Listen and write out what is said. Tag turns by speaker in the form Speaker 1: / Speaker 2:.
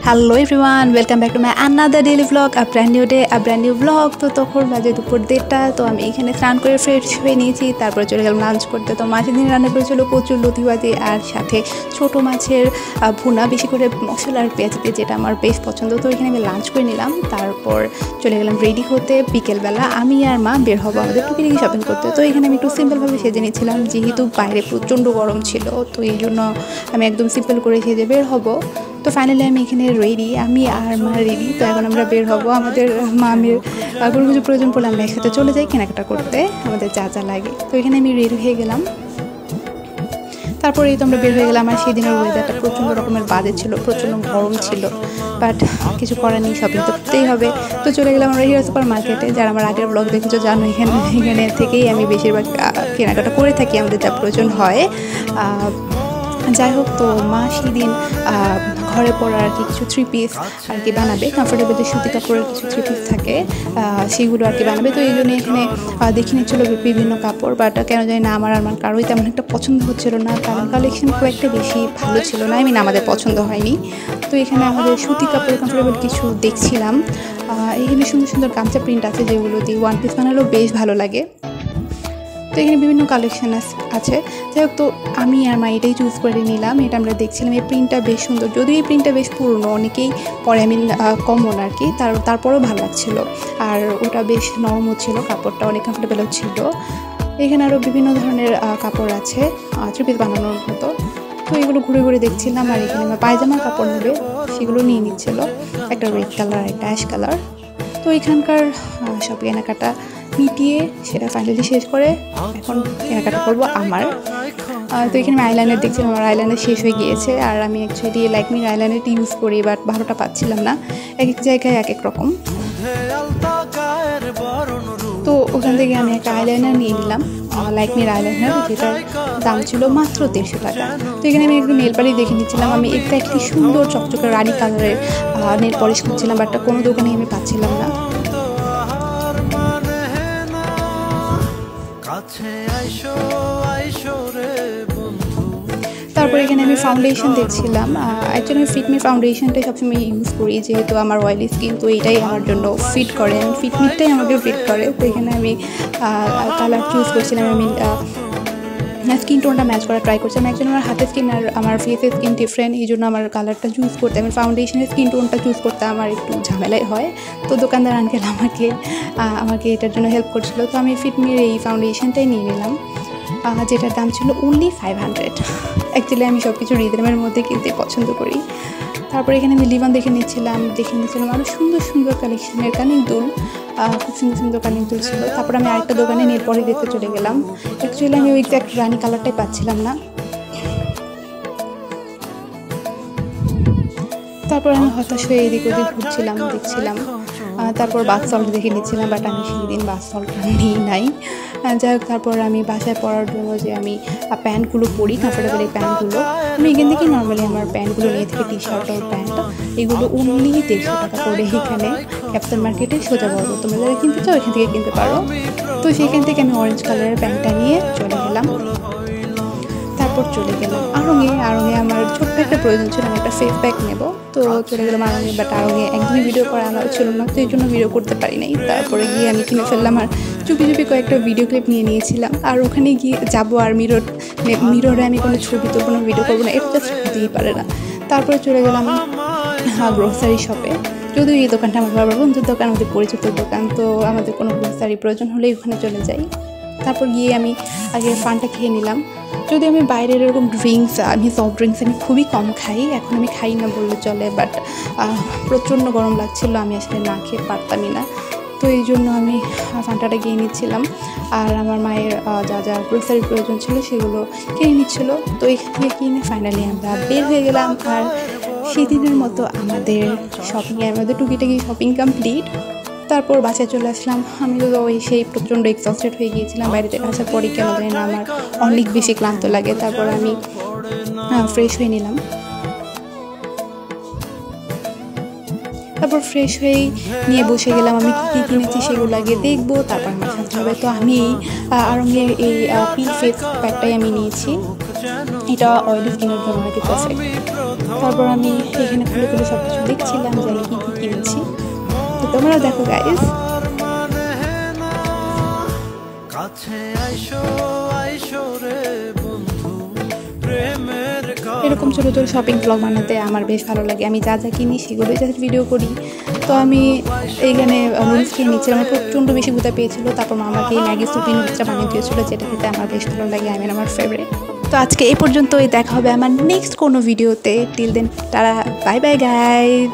Speaker 1: Hello everyone, welcome back to my another daily vlog, a brand new day, a brand new vlog। তো তখন বাজে দুপুর 1:30। তো আমি এখানে স্নান করে ফ্রেশ হয়ে নিয়েছি, তারপর চলে গেলাম লাঞ্চ করতে। তো মাছের দিন রান্না করেছিল কচুর লতি ভাজি আর সাথে ছোট মাছের ভুনা, বেশি করে মশলা আর পেঁয়াজ দিয়ে, যেটা আমার বেশ পছন্দ। তো এখানে আমি লাঞ্চ করে নিলাম, তারপর চলে গেলাম রেডি হতে। বিকেলবেলা আমি আর মা বের হবো আমাদের টুকিটাকি শপিং করতে। তো এখানে আমি একটু সিম্পলভাবে সেজে নিয়েছিলাম, যেহেতু বাইরে প্রচণ্ড গরম ছিল। তো এই জন্য আমি একদম সিম্পল করে সেজে বের হবো। তো ফাইনালি আমি এখানে রেডি, আমি আর মা রেডি। তো এখন আমরা বের হব, আমাদের মামের কোনো কিছু প্রয়োজন পড়লে আমরা একসাথে চলে যাই কেনাকাটা করতে, আমাদের যা যা লাগে। তো এখানে আমি রেডি হয়ে গেলাম, তারপরে এই তো আমরা বের হয়ে গেলাম। আর সেই দিনের ওয়েদারটা প্রচণ্ড রকমের বাজে ছিল, প্রচণ্ড গরম ছিল, বাট কিছু করার নেই, শপিং তো করতেই হবে। তো চলে গেলাম আমরা হিরো সুপার মার্কেটে। যারা আমার আগের ব্লগ দেখেছো জানো, এখানে থেকেই আমি বেশিরভাগ কেনাকাটা করে থাকি, আমাদের যা প্রয়োজন হয়। যাই হোক, তো মা সেদিন ঘরে পরার আর কি কিছু 3 পিস আর কি বানাবে, কমফোর্টেবল যে সুতি কাপড়ের কিছু 3 পিস থাকে সেগুলো আর কি বানাবে। তো এই জন্য এখানে দেখে নিচ্ছিলো বিভিন্ন কাপড়, বাট কেন জানি না আমার কারোই তেমন একটা পছন্দ হচ্ছিল না, কারণ কালেকশন খুব একটা বেশি ভালো ছিল না, আমাদের পছন্দ হয়নি। তো এখানে আমাদের সুতি কাপড় কমফোর্টেবল কিছু দেখছিলাম। এখানে সুন্দর সুন্দর গামছা প্রিন্ট আছে, যেগুলো দিয়ে 1 পিস বানালেও বেশ ভালো লাগে। তো এখানে বিভিন্ন কালেকশান আছে। যাই হোক, তো আমি আর মা এটাই চুজ করে নিলাম। এটা আমরা দেখছিলাম, এই প্রিন্টটা বেশ সুন্দর, যদিও এই প্রিন্টটা বেশ পুরনো, অনেকেই পরে কমন আর কি, তারপরেও ভালো লাগছিলো। আর ওটা বেশ নরমও ছিল, কাপড়টা অনেক কমফোর্টেবলও ছিল। এখানে আরও বিভিন্ন ধরনের কাপড় আছে 3 পিস বানানোর মতো। তো এগুলো ঘুরে ঘুরে দেখছিলাম। আর এখানে আমার পায়জামার কাপড় নেবে, সেগুলো নিয়ে নিচ্ছিলো, একটা রেড কালার, একটা অ্যাশ কালার। তো এখানকার সব কেনাকাটা মিটিয়ে সেটা ফাইনালি শেষ করে এখন কেনাকাটা করবো আমার। তো এখানে আমি আইলাইনার দেখছিলাম, আমার আইলাইনার শেষ হয়ে গিয়েছে। আর আমি অ্যাকচুয়ালি লাইকমির আইলাইনারটি ইউজ করি, বাট ভালোটা পাচ্ছিলাম না, এক এক জায়গায় এক এক রকম। তো ওখান থেকে আমি একটা আইলাইনার নিয়ে নিলাম, লাইকমির আইলাইনার, যেটার দাম ছিল মাত্র 150 টাকা। তো এখানে আমি একটু নেল পালিশ দেখে নিচ্ছিলাম। আমি এক্স্যাক্টলি সুন্দর চকচকে রানি কালারের নেল পলিশ করছিলাম, বাট কোনো দোকানে আমি পাচ্ছিলাম না। তারপর এখানে আমি ফাউন্ডেশন দেখছিলাম। অ্যাকচুয়ালি আমি ফিটমি ফাউন্ডেশনটাই সবসময় ইউজ করি, যেহেতু আমার অয়েলি স্কিন, তো এইটাই আমার জন্য ফিট করে, ফিটমিটাই আমাকে ফিট করে। তো এখানে আমি কালার চুজ করছিলাম, আমি স্কিন টোনটা ম্যাচ করা ট্রাই করছিলাম। অ্যাকচুয়ালি আমার হাতের স্কিন আর আমার ফেসের স্কিন ডিফারেন্ট, এই জন্য আমার কালারটা চুজ করতে, আমার ফাউন্ডেশনের স্কিন টোনটা চুজ করতে আমার একটু ঝামেলাই হয়। তো দোকানদার আঙ্কেল আমাকে এটার জন্য হেল্প করছিল। তো আমি ফিটমির এই ফাউন্ডেশনটাই নিয়ে নিলাম, যেটার দাম ছিল only 500। অ্যাকচুয়ালি আমি সব কিছু রিদমের মধ্যে কিনতে পছন্দ করি। তারপর এখানে আমি লিভান দেখে নিচ্ছিলাম আরও সুন্দর সুন্দর কালেকশনের কানের দুল, খুব সুন্দর সুন্দর কানের দুল ছিল। তারপর আমি আরেকটা দোকানে নেল পলিশ দেখতে চলে গেলাম। অ্যাকচুয়ালি আমি ওই এক্স্যাক্ট রানি কালারটাই পাচ্ছিলাম না। তারপর আমি হতাশ হয়ে এদিক ওদিক ঘুরছিলাম, দেখছিলাম। তারপর বাথ সল্ট দেখে নিচ্ছিলাম, বাট আমি সেই দিন বাথ সল্টটা নিই নাই। যাই হোক, তারপর আমি বাসায় পরার জন্য যে আমি প্যান্টগুলো পরি, কমফোর্টেবল এই প্যান্টগুলো আমি এখান থেকে নর্মালি আমার প্যান্টগুলো নিয়ে থেকে টি শার্ট আর প্যান্ট, এগুলো only 150 টাকা করে এখানে ক্যাপিটাল মার্কেটে সোজা বলবো। তোমরা যারা কিনতে চাও এখান থেকে কিনতে পারো। তো সেখান থেকে আমি অরেঞ্জ কালারের প্যান্টটা নিয়ে চলে গেলাম। তারপর চলে গেলাম আড়ংয়ে। আমার ছোট্ট একটা প্রয়োজন ছিল, আমি একটা ফেস প্যাক নেব। তো চলে গেলাম আড়ংয়ে, বাট আড়ংয়ে একদমই ভিডিও করা আলাদা ছিল না, তো এই জন্য ভিডিও করতে পারি নাই। তারপরে গিয়ে আমি কিনে ফেললাম, আর চুপি চুপি কয়েকটা ভিডিও ক্লিপ নিয়ে নিয়েছিলাম। আর ওখানে গিয়ে যাবো আর মিররে আমি কোনো ছবি তো কোনো ভিডিও করবো না, এটা জাস্ট হতেই পারে না। তারপরে চলে গেলাম গ্রোসারি শপে। যদিও এই দোকানটা আমার বাবার বন্ধুর দোকান, আমাদের পরিচিত দোকান, তো আমাদের কোনো গ্রোসারি প্রয়োজন হলেই ওখানে চলে যাই। তারপর গিয়ে আমি আগে ফানটা খেয়ে নিলাম। যদি আমি বাইরের এরকম সফট ড্রিঙ্কস আমি খুবই কম খাই, এখন আমি খাই না বললে চলে, বাট প্রচণ্ড গরম লাগছিল, আমি আসলে না খেয়ে পারতামই না। তো এই জন্য আমি ফান্টাটা কিনে নিচ্ছিলাম। আর আমার মায়ের যা যা গ্রোসারির প্রয়োজন ছিল সেগুলো কিনে নিচ্ছিলো। তো এখান থেকে কিনে ফাইনালি আমরা বের হয়ে গেলাম। আর সেদিনের মতো আমাদের টুকিটাকি শপিং কমপ্লিট। তারপর বাসায় চলে আসলাম। আমি তো সেই প্রচণ্ড এক্সস্টেড হয়ে গিয়েছিলাম, বাইরে থেকে আসার পরই কেন জানি না আমার অনেক বেশি ক্লান্ত লাগে। তারপর আমি ফ্রেশ হয়ে নিলাম। তারপর ফ্রেশ হয়ে নিয়ে বসে গেলাম, আমি কী কিনেছি সেগুলো আগে দেখবো, তারপর আমার সাথে হবে। তো আমি আড়ংয়ের এই পিল ফেস প্যাকটাই আমি নিয়েছি। এটা অয়েলি স্কিনের জন্য নাকি পারফেক্ট। তারপর আমি এখানে খুলে খুলে সব কিছু দেখছিলাম যে আমি কী কী কিনেছি, তো তোমরাও দেখো গাইস। এরকম ছোটো ছোটো শপিং ব্লগ বানাতে আমার বেশ ভালো লাগে। আমি যা যা কিনি সেগুলোই জাস্ট ভিডিও করি। তো আমি এইখানে নুডলস খেয়ে নিচ্ছিলাম, আমার প্রচণ্ড বেশি ক্ষুধা পেয়েছিল। তারপর আমাকে ম্যাগি সুপি নুডলসটা বানিয়ে দিয়েছিল, যেটা খেতে আমার বেশ ভালো লাগে, আমার ফেভারিট। তো আজকে এই পর্যন্তই, দেখা হবে আমার নেক্সট কোনো ভিডিওতে। Till then tata, bye bye guys.